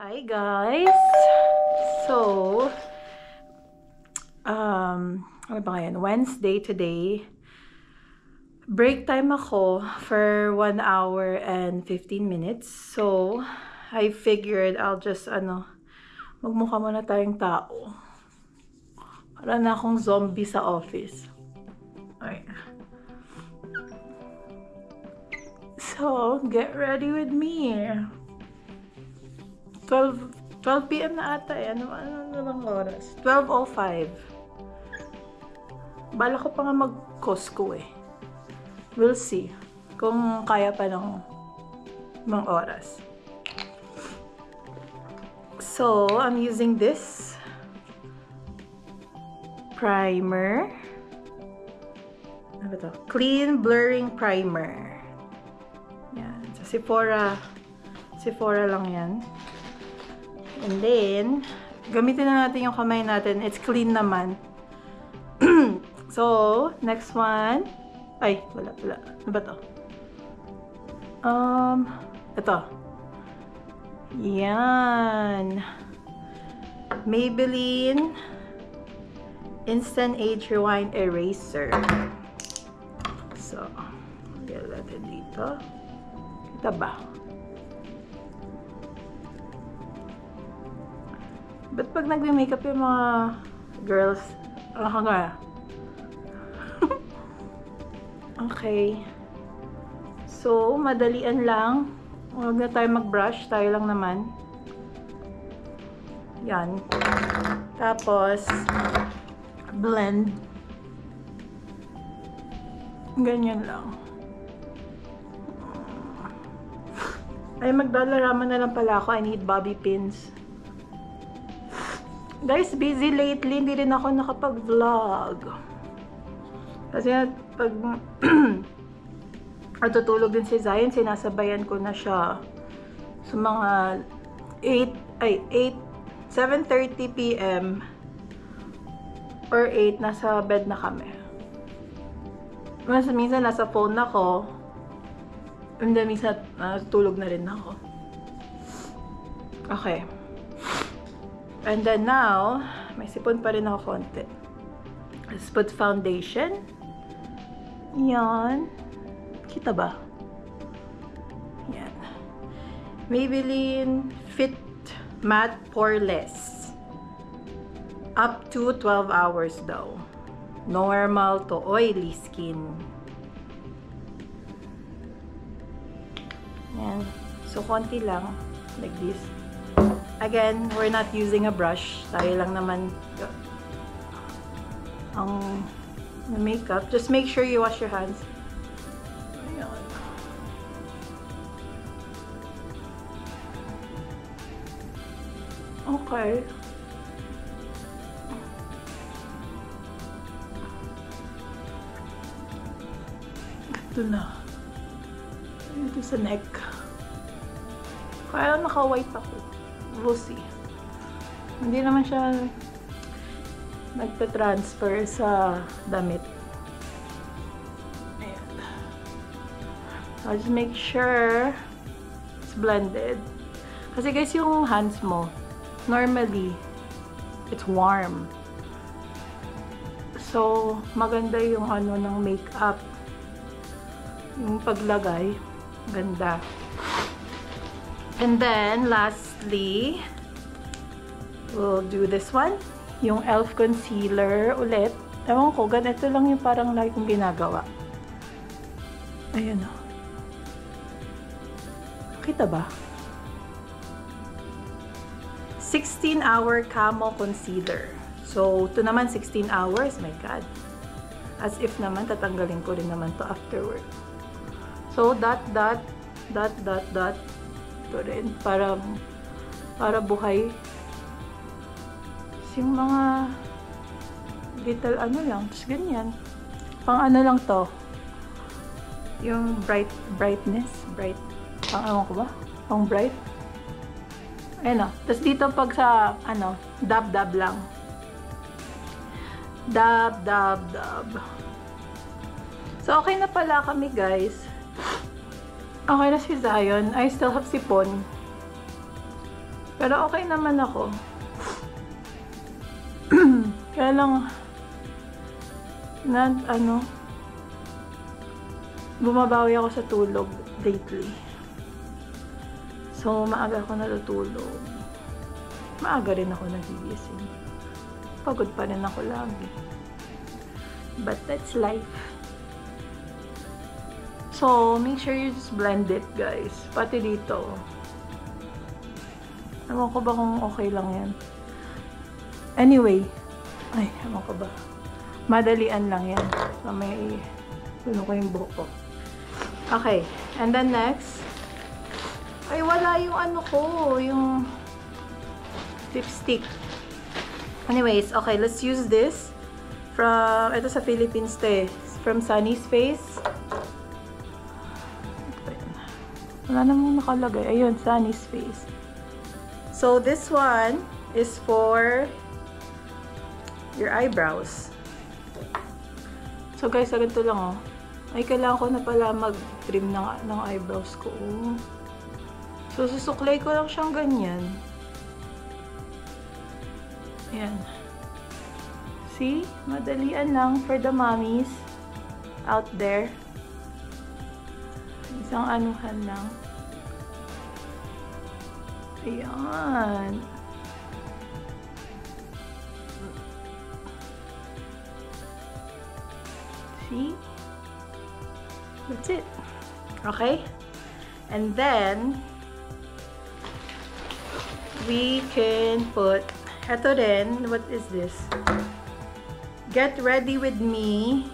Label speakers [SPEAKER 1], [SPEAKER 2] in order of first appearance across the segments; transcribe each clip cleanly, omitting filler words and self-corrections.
[SPEAKER 1] Hi guys! So, ano ba ngayon? Wednesday today. Break time ako for 1 hour and 15 minutes. So, I figured I'll just, magmukha muna tayong tao. Para na akong zombie sa office. Okay. So, get ready with me. 12 p.m. na ata eh. Ano bang oras? 12:05. Bala ko pa nga mag-Costco eh. We'll see kung kaya pa ng mga oras. So, I'm using this primer. Ano ba to? Clean Blurring Primer. Yan. Sa Sephora lang yan. And then, gamitin na natin yung kamay natin. It's clean naman. So, next one. Ay, wala. Ano ba to? Ito. Yan. Maybelline Instant Age Rewind Eraser. So, lagyan natin dito. Kita ba? Ba't pag nagme-makeup yung mga girls, nga. Okay. So, madalian lang. Huwag na tayo mag-brush. Tayo lang naman. Yan. Tapos, blend. Ganyan lang. Ay, magdalaraman na lang pala ako. I need bobby pins. Guys, busy lately. Hindi rin ako nakapag-vlog. Kasi pag tutulog din si Zion, sinasabayan ko na siya sa mga 7:30 p.m. or 8, nasa bed na kami. Minsan nasa phone ako. And then minsan tulog na rin ako. Okay. And then now, may sipon pa rin ako konti. Let's put foundation. Yan. Kita ba? Yan. Maybelline Fit Matte Poreless. Up to 12 hours daw. Normal to oily skin. Yan. So, konti lang. Like this. Again, we're not using a brush. Tayo lang naman ang makeup. Just make sure you wash your hands. Ayan. Okay. Ito na. Ito sa neck. Kaya naka-white ako. We'll see. Hindi naman siya nagpa-transfer sa damit. Ayan. I'll just make sure it's blended. Kasi guys, yung hands mo, normally, it's warm. So, maganda yung ng makeup. Yung paglagay, ganda. And then, lastly, we'll do this one. Yung e.l.f. concealer ulit. Ewan ko, ganito lang yung parang like kong ginagawa. Ayan o. Kita ba? 16-hour Camo Concealer. So, ito naman 16 hours. My God. As if naman, tatanggalin ko rin naman to afterward. So, dot. Ito rin. Para buhay. Yung mga little lang. Tapos ganyan. Pang lang to. Yung brightness. Pang ko ba? Pang bright. Ayan o. Tapos dito pag sa dab lang. Dab. So, okay na pala kami guys. Okay na si Zion. I still have sipon. Pero okay naman ako. Kaya lang, bumabawi ako sa tulog lately. So, maaga ako natutulog. Maaga rin ako nagigising. Pagod pa rin ako lagi. But that's life. So, make sure you just blend it, guys. Pati dito. Ewan ko ba kung okay lang yan. Anyway. Ay, ewan ko ba. Madalian lang yan. So, may puno ko yung buhok ko. Okay. And then next. Ay, wala yung ano ko. Yung lipstick. Anyways, okay. Let's use this. Ito sa Philippines to eh. From Sunny's Face. Wala namang nakalagay. Ayun, Sunny's Face. So, this one is for your eyebrows. So, guys, ganito lang oh. Ay, kailangan ko na pala mag-trim ng eyebrows ko. Oh. So, susuklay ko lang siyang ganyan. Ayan. See? Madalian lang for the mommies out there. Isang anuhan lang. Ayan. See? That's it. Okay? And then, we can put, eto din, what is this? Get ready with me.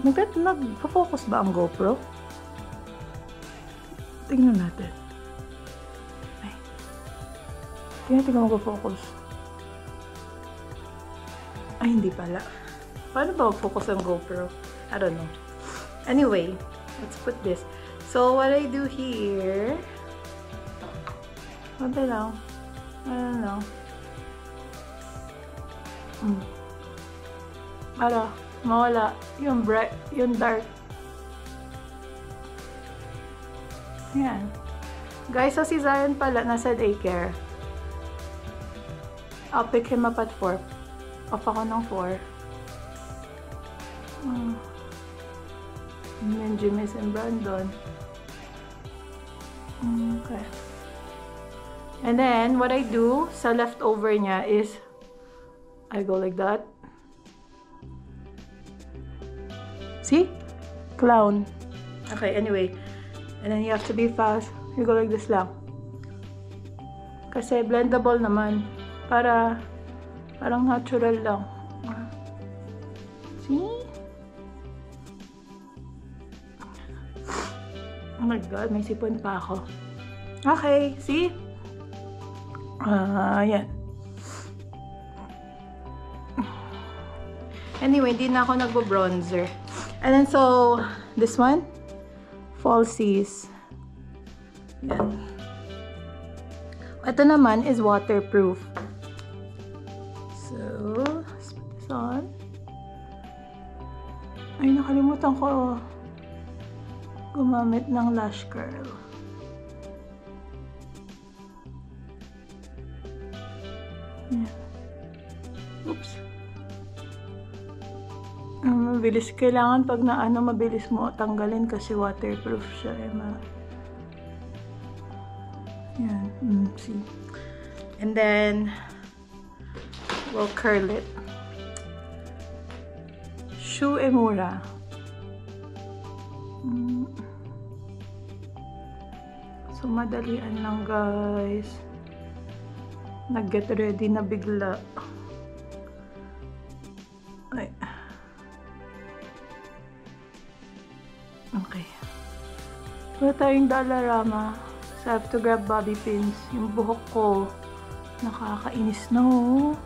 [SPEAKER 1] Nag-focus ba ang GoPro? Tingnan natin. Ay. Tingnan mag-focus. Ay, hindi pala. Paano ba mag-focus ang GoPro? I don't know. Anyway, let's put this. So, what I do here, wala lang. Ano lang. Para mawala yung bright, yung dark. Ayan. Guys, so si Zion pala nasa daycare. I'll pick him up at 4. Off ako ng 4. And then Jimmy's and Brandon. Okay. And then, what I do sa leftover niya is I go like that. See? Clown. Okay, anyway. And then you have to be fast. You go like this lang. Kasi blendable naman. Parang natural lang. See? Oh my God, may sipon pa ako. Okay, see? Yan. Anyway, hindi na ako nagbo-bronzer. And then, so, this one, falsies. Yan. Ito naman is waterproof. So, let's put this on. Ay, nakalimutan ko gumamit ng lash curl. Yan. Oops. Mabilis. Kailangan pag mabilis mo tanggalin kasi waterproof siya. Yan. See? And then, we'll curl it. Shu Emura. So, madalian lang, guys. Nag-get ready na bigla. Ay. Okay. Wala tayong Dollarama. So, I have to grab bobby pins. Yung buhok ko, nakakainis na, oh.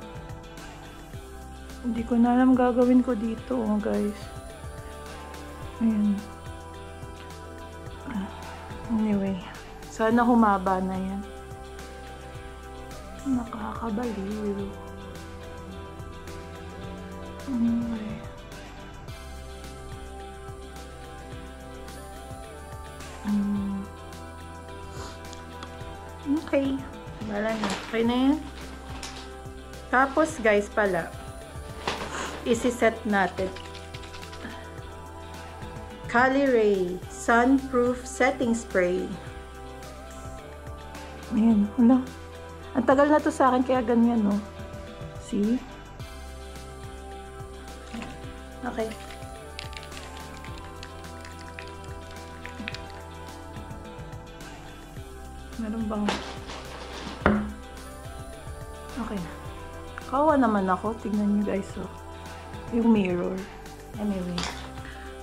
[SPEAKER 1] Hindi ko na alam gagawin ko dito, oh, guys. Ayan. Anyway. Sana humaba na yan. Nakakabaliw. Anyway. Okay. Wala na. Okay na yan. Tapos, guys, pala, isi-set natin. Caliray Sunproof Setting Spray. Ayan. Wala. Ang tagal na to sa akin, kaya ganyan, no? See? Okay. Meron bang... Okay na. Kawa naman ako. Tignan nyo guys, so. Yung mirror. Anyway.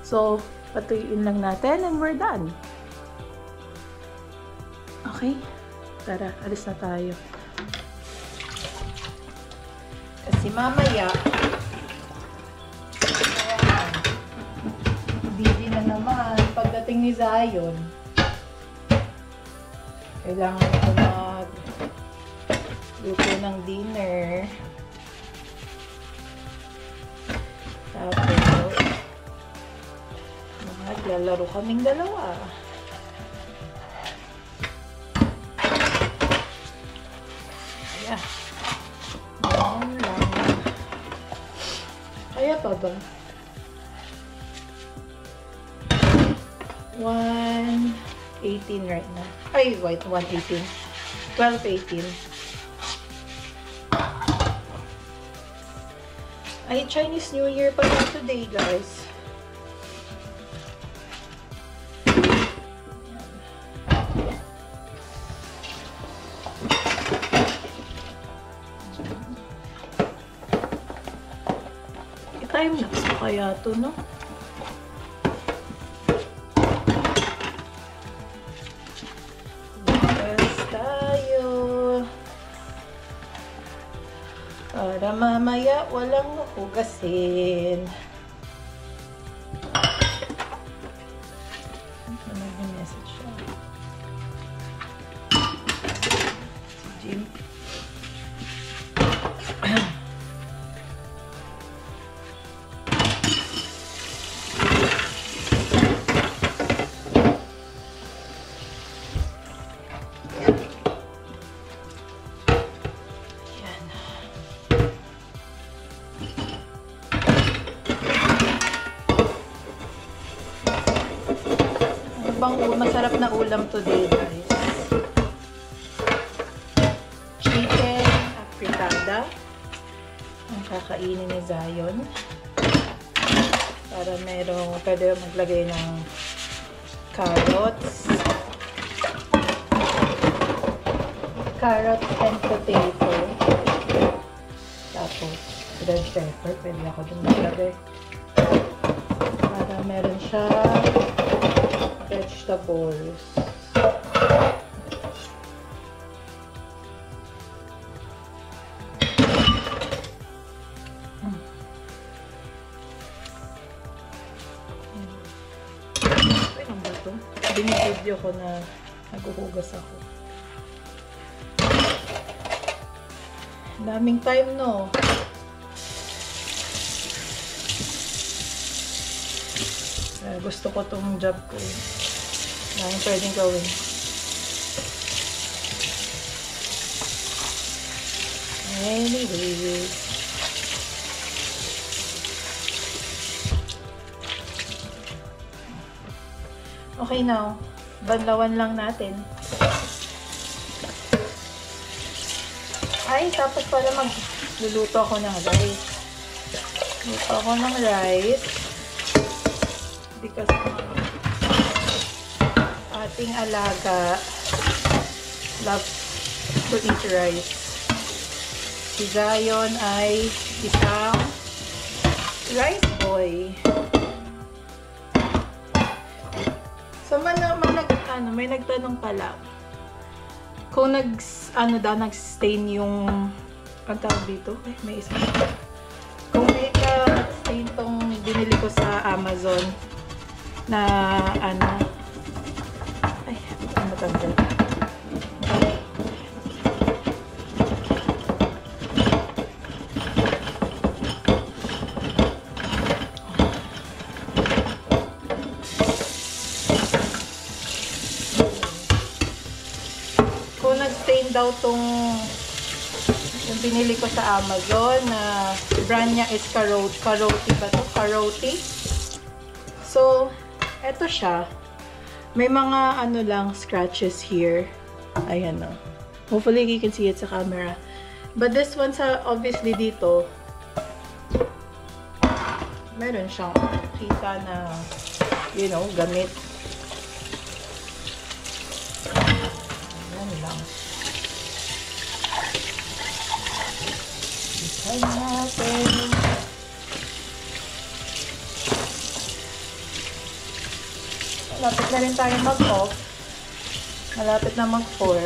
[SPEAKER 1] So, patuyuin lang natin and we're done. Okay? Tara, alis na tayo. Kasi mamaya, busy na naman. Pagdating ni Zion, kailangan ko mag-luto ng dinner. Tapos, maglalaro kaming dalawa. Ayan. Ayan lang. Kaya pa ba? 1:18 right now. Ay, wait, 1:18. 12:18. Ay, Chinese New Year pa lang today, guys. Time lapse pa kaya to, no? Para mamaya walang hugasin. Ano yung message siya? Si Jim. Masarap na ulam today, guys. Chicken afritada. Ang kakainin ni Zion. Para pwede maglagay ng carrots. Carrot and potato. Tapos, red pepper. Pwede ako dun maglagay. Para meron siya vegetables. Ano ba ito? Binibidyo ko na naghuhugas ako. Daming time, no? Gusto ko tong job ko. Daming pwedeng gawin. Anyway. Okay now. Banlawan lang natin. Ay, tapos pala magluluto ako ng rice. Luto ako ng rice. Because ating alaga loves to eat rice. Si Zion ay isang rice boy. So, may nagtanong pala kung nag-stain yung ang tawag dito. Ay, may isa. Kung may stain tong binili ko sa Amazon na ay, matanggal. Kung nag-stain daw tong yung binili ko sa Amazon na brand niya is Karoti ba to? Karoti. So, eto siya. May mga ano lang scratches here. Ayan o. Hopefully you can see it sa camera. But this one sa obviously dito, meron siyang kita na, you know, gamit. Ayan lang. Ayan natin. Malapit na rin tayo mag-off. Malapit na mag-pour.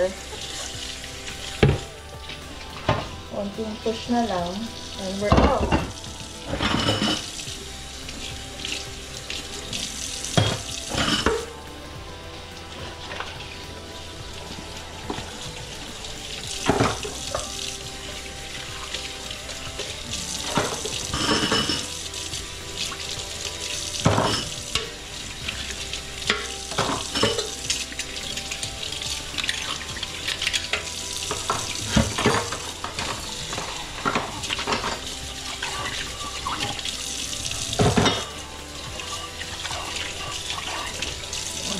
[SPEAKER 1] Konting push na lang. And we're out.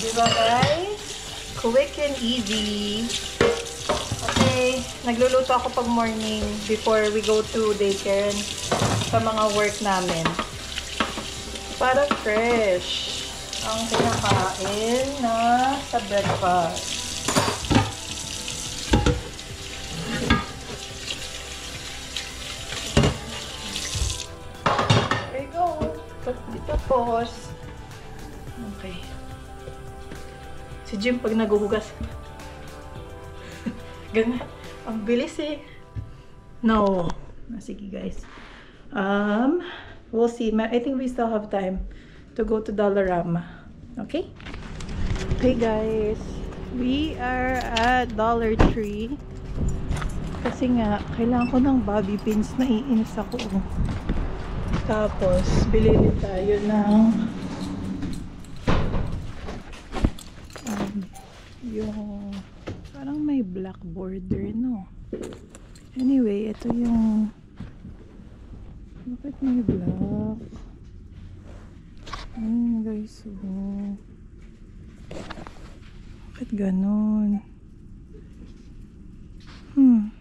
[SPEAKER 1] Diba guys? Quick and easy. Okay, nagluluto ako pag morning before we go to daycare sa mga work namin. Para fresh ang kinakain na sa breakfast. There you go. Tapos. Okay. Si Jim pag naguhugas. Ganun. Ang bilis eh. No. Sige guys. We'll see. I think we still have time to go to Dollarama. Okay? Okay guys. We are at Dollar Tree. Kasi nga, kailangan ko ng bobby pins. Naiinis ako. Tapos, bilhin tayo ng yung parang may black border, no? Anyway, ito yung bakit may black? Guys, oh. Bakit ganon? Ano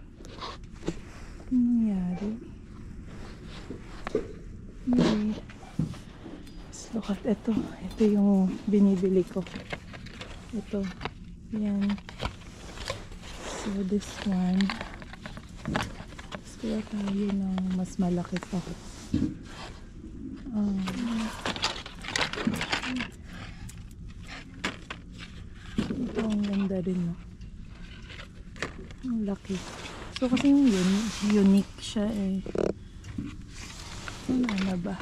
[SPEAKER 1] nangyari? Anyway, let's look at ito. Ito yung binibili ko. Ito. Yan. So, this one. Tapos kaya tayo ng mas malaki pa. Ito ang ganda rin, no? Ang laki. So, kasi yung unique siya eh. Ano na ba?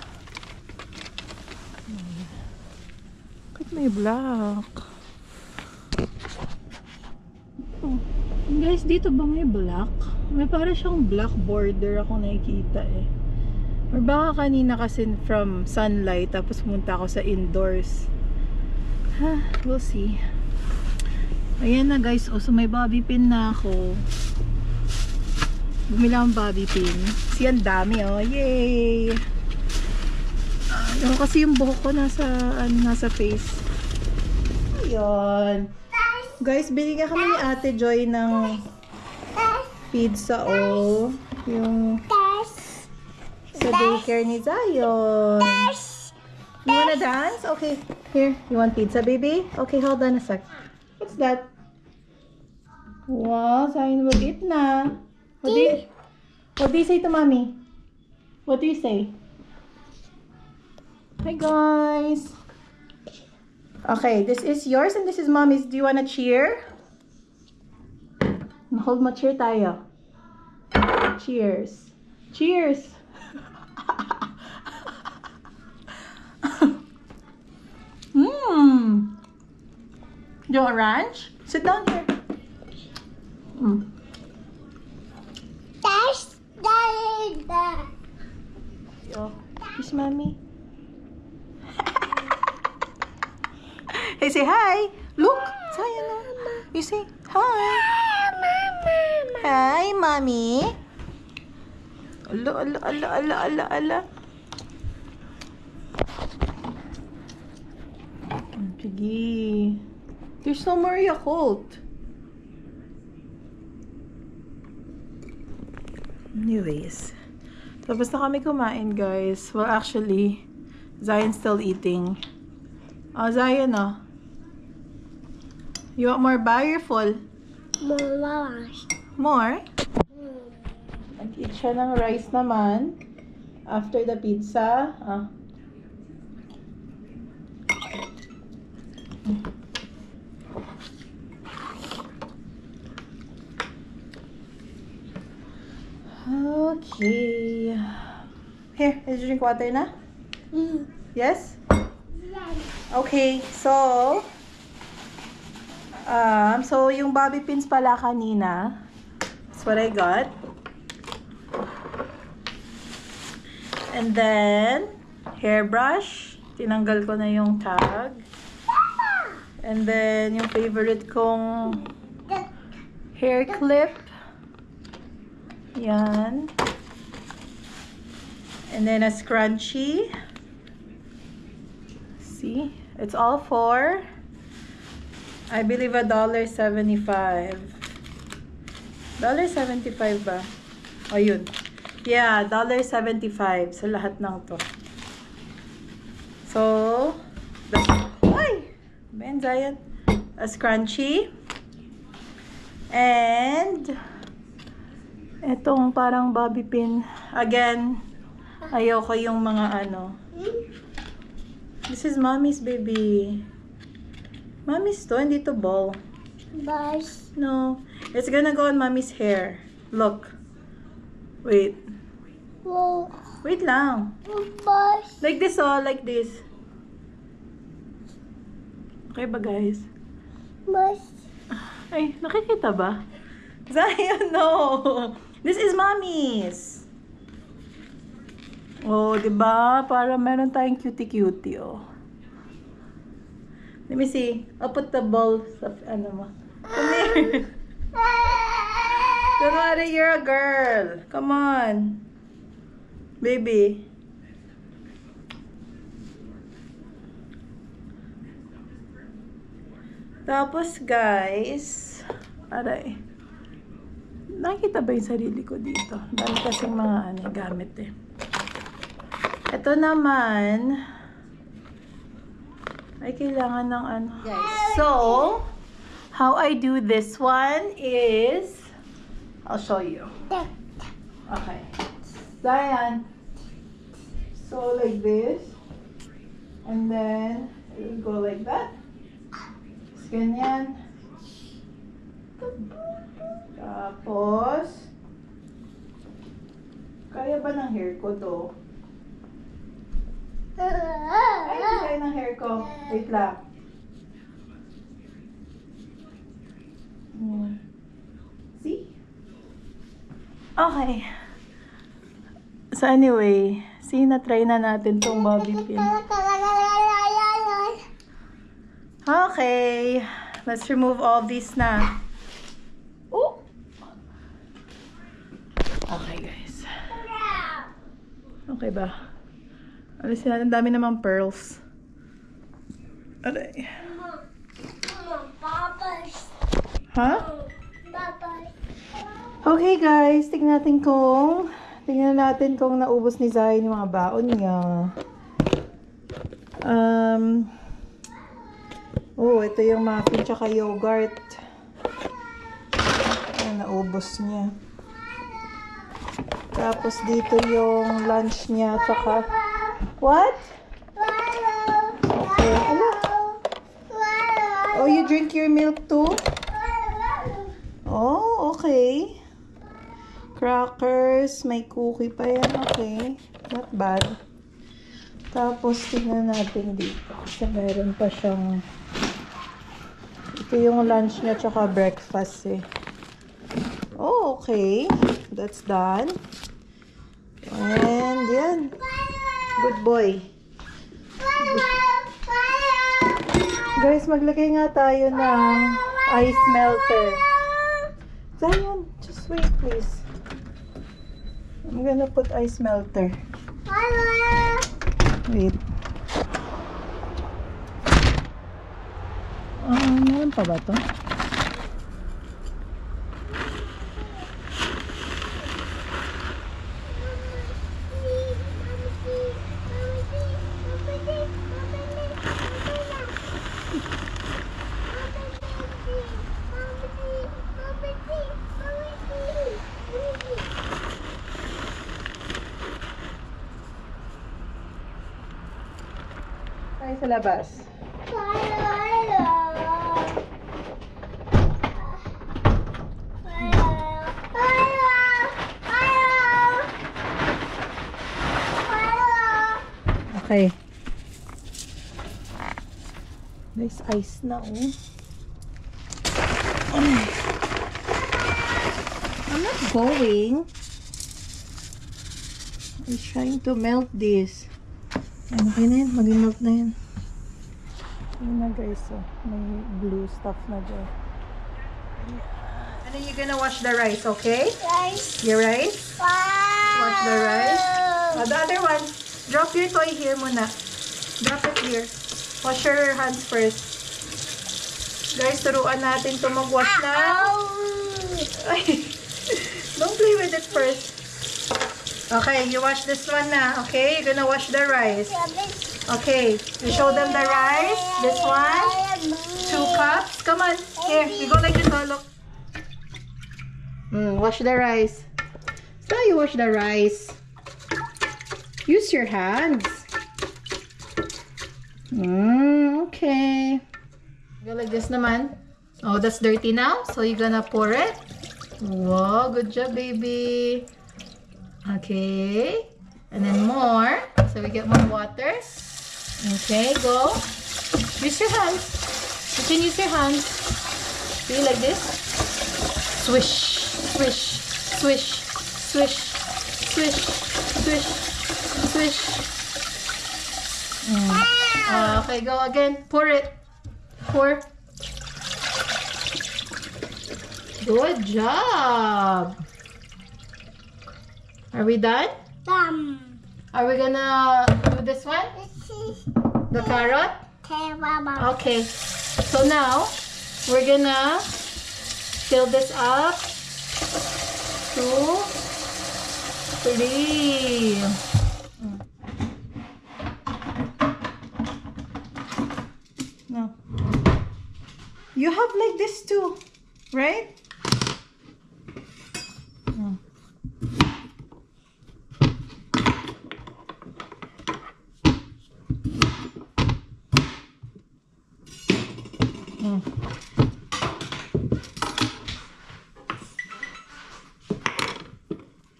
[SPEAKER 1] Bakit may black? Guys, dito ba may black? May parang siyang black border ako nakikita eh. Or baka kanina kasi from sunlight tapos pumunta ako sa indoors. We'll see. Ayan na guys. So may bobby pin na ako. Bumili akong bobby pin. Kasi ang dami oh. Yay! Kasi yung buhok ko nasa face. Ayun. Guys, binigyan kami ni Ate Joy ng pizza o yung sa daycare ni Zion. You wanna dance? Okay, here. You want pizza, baby? Okay, hold on a sec. What's that? Wow, Zion will eat na. What do you say to mommy? What do you say? Hi guys. Okay, this is yours and this is mommy's. Do you want to cheer? Hold mo, cheer tayo. Cheers. Cheers. Do you want ranch? Sit down here. Yo, kiss mommy. Hey, say hi. Look, Zion. You say hi. Mama. Hi, mommy. Ala, ala, ala, ala, ala, ala. Sige. There's no more Yakult. Anyways. Tapos na kami kumain, guys. Well, actually, Zion's still eating. Oh, Zion, oh. You want more ba? You're full. More? Nag-eat siya ng rice naman. After the pizza. Ah. Okay. Here, did you drink water na? Yes? Okay, so yung bobby pins pala kanina. That's what I got. And then, hairbrush. Tinanggal ko na yung tag. And then, yung favorite kong hair clip. Yan. And then a scrunchie. See? It's all for, I believe, $1.75. $1.75 ba? O yun. Yeah, $1.75 sa lahat ng to. So, ay! Ben, Zion. A scrunchie. And etong parang bobby pin. Again, ayoko yung mga ano. This is mommy's, baby. Mommy's to, hindi to ball.
[SPEAKER 2] Bus.
[SPEAKER 1] No. It's gonna go on mommy's hair. Look. Wait.
[SPEAKER 2] Whoa.
[SPEAKER 1] Wait lang.
[SPEAKER 2] Bus.
[SPEAKER 1] Like this, oh. Like this. Okay ba, guys?
[SPEAKER 2] Bus.
[SPEAKER 1] Ay, nakikita ba? Zion, no. This is mommy's. Oh, diba? Para meron tayong cutie-cutie, oh. Let me see. I'll put the ball sa, ano mo. Come here. Kunwari, you're a girl. Come on. Baby. Tapos, guys, aray. Nakikita ba yung sarili ko dito? Dahil kasing mga ano, gamit eh. Ito naman, ay kailangan ng ano. Guys, so, how I do this one is, I'll show you. Okay. Zion. So, like this. And then, it will go like that. Ganyan. Tapos, kaya ba ng hair ko to? Ay, hindi kaya ng hair ko. Wait lang. See? Okay. So anyway, see, na-try na natin tong bobby pin. Okay. Let's remove all these na. Oh! Okay, guys. Okay ba? Alisin natin. Ang dami namang pearls. Aray. Ha? Okay, guys. Tingnan natin kung naubos ni Zion yung mga baon niya. Oh, ito yung muffin tsaka yogurt. Ayan, naubos niya. Tapos dito yung lunch niya tsaka... What? Okay. Ano? Oh, you drink your milk too? Oh, okay. Crackers. May cookie pa yan. Okay. Not bad. Tapos, tingnan natin dito. Kasi meron pa siyang... Ito yung lunch niya tsaka breakfast eh. Oh, okay. That's done. And yan. Good boy. Guys, maglagay nga tayo ng ice melter. Zion, just wait, please. I'm gonna put ice melter. Wait. Meron pa ba to? Tayo sa labas. Okay. There's ice na, oh. I'm not going. I'm trying to melt this. Okay na yun. Mag-melt na yun. Yun na, guys. Oh. May blue stuff na dyan. And then you're gonna wash the rice, okay?
[SPEAKER 2] Rice.
[SPEAKER 1] Your rice? Wash the rice. Oh, the other one. Drop your toy here muna. Drop it here. Wash your hands first. Guys, turuan natin to mag-wash na. Ay, don't play with it first. Okay, you wash this one na. Okay, you're gonna wash the rice. Okay, you show them the rice. This one. 2 cups. Come on. Here, you go like this. Oh, look. Wash the rice. So you wash the rice. Use your hands. Okay. Go like this naman. Oh, that's dirty now. So you're gonna pour it. Wow, good job, baby. Okay. And then more. So we get more water. Okay, go. Use your hands. You can use your hands. Do you like this? Swish, swish, swish, swish, swish, swish, swish. Okay, go again. Pour it. Pour. Good job. Are we done? Are we gonna do this one? The carrot? Okay. So now, we're gonna fill this up. 2, 3. No. You have like this too, right?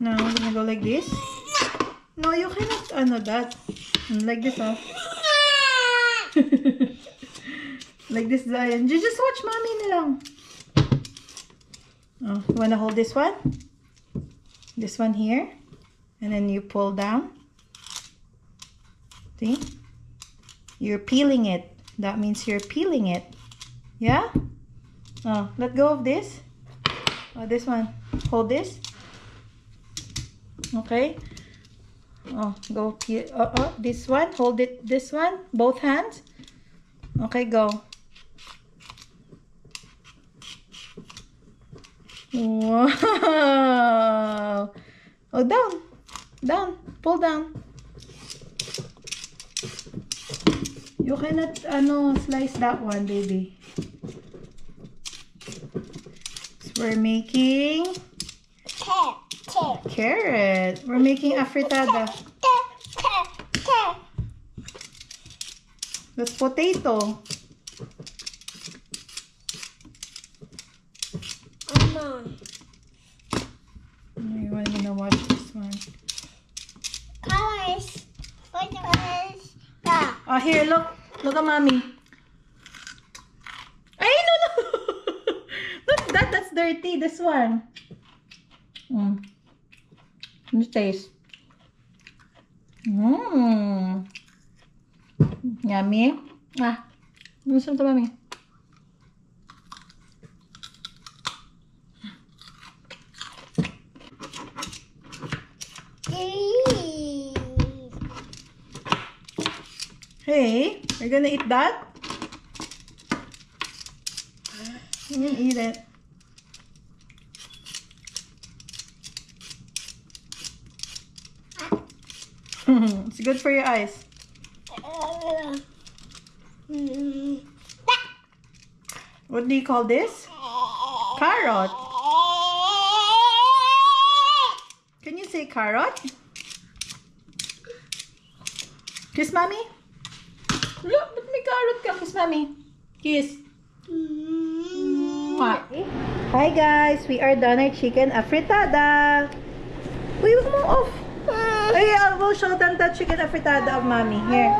[SPEAKER 1] Now I'm gonna go like this. No, you cannot that. Like this, oh. Like this, Zion. You just watch mommy na lang. Oh, you wanna hold this one? This one here. And then you pull down. See? You're peeling it. That means you're peeling it. Yeah? Oh, let go of this. Oh, this one. Hold this. Okay. Oh, go peel. This one. Hold it. This one. Both hands. Okay, go. Wow. Oh, down. Down. Pull down. You cannot, slice that one, baby. So we're making carrot. We're making a fritada. That's potato. You want me to watch this one? Oh, here, look. Look at mommy. Ay, no. Not that. That's dirty. This one. Let taste. Yummy. Listen to mommy. Hey, you're gonna eat that? You can eat it. It's good for your eyes. What do you call this? Carrot. Can you say carrot? Kiss mommy. Look, ba't may carrot ka? Kiss mommy. Kiss. Mwah. Hi guys, we are done our chicken afritada. Uy, wag mo off. Ay, I will show them the chicken afritada of mommy. Here.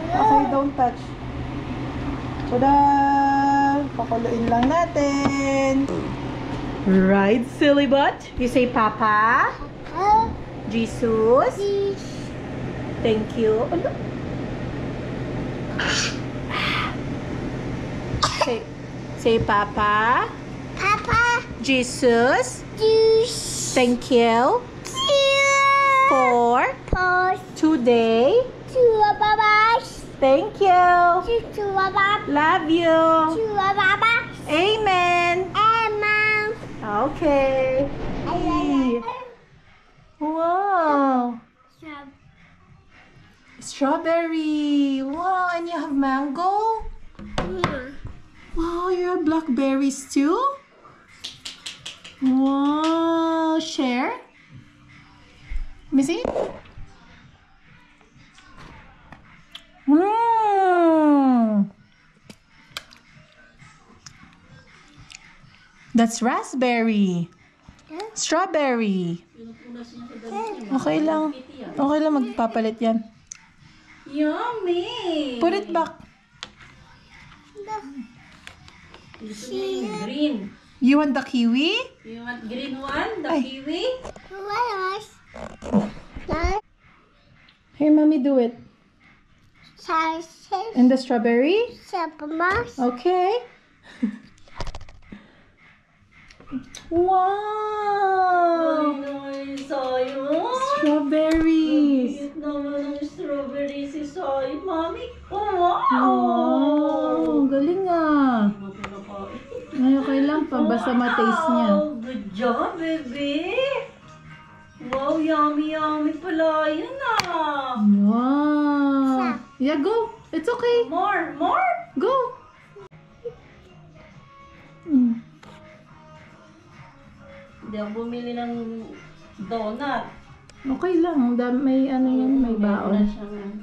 [SPEAKER 1] Okay, don't touch. Tada! Pakuluin lang natin. Right, silly butt. You say Papa. Jesus. Thank you. Say Papa.
[SPEAKER 2] Papa.
[SPEAKER 1] Jesus.
[SPEAKER 2] Juice.
[SPEAKER 1] Thank you. For today. Thank you. Love you. Amen. Okay. Wow. Strawberry. Wow, and you have mango? Wow, you have blackberries too? Wow, share? Let me see. That's raspberry. Strawberry. Okay lang. Okay lang, magpapalit yan.
[SPEAKER 3] Yummy!
[SPEAKER 1] Put it back.
[SPEAKER 3] Green.
[SPEAKER 1] You want the kiwi?
[SPEAKER 3] You want green one? The
[SPEAKER 1] Ay.
[SPEAKER 3] kiwi?
[SPEAKER 1] Here, mommy, do it. And the strawberry? Okay. Wow!
[SPEAKER 3] Ay, sayang.
[SPEAKER 1] Strawberries.
[SPEAKER 3] Cute naman ng strawberry si Sai. Mami, wow!
[SPEAKER 1] Wow! Galing ah. Ay, okay lang pa. Basta ma-taste niya.
[SPEAKER 3] Wow! Good job, baby! Wow, yummy, yummy pala yun ah!
[SPEAKER 1] Wow! Yeah, go. It's okay.
[SPEAKER 3] More, more!
[SPEAKER 1] Go.
[SPEAKER 3] Hindi ako bumili ng donut.
[SPEAKER 1] Okay lang. May ano yan, may
[SPEAKER 3] Meron na
[SPEAKER 1] baon.
[SPEAKER 3] siyang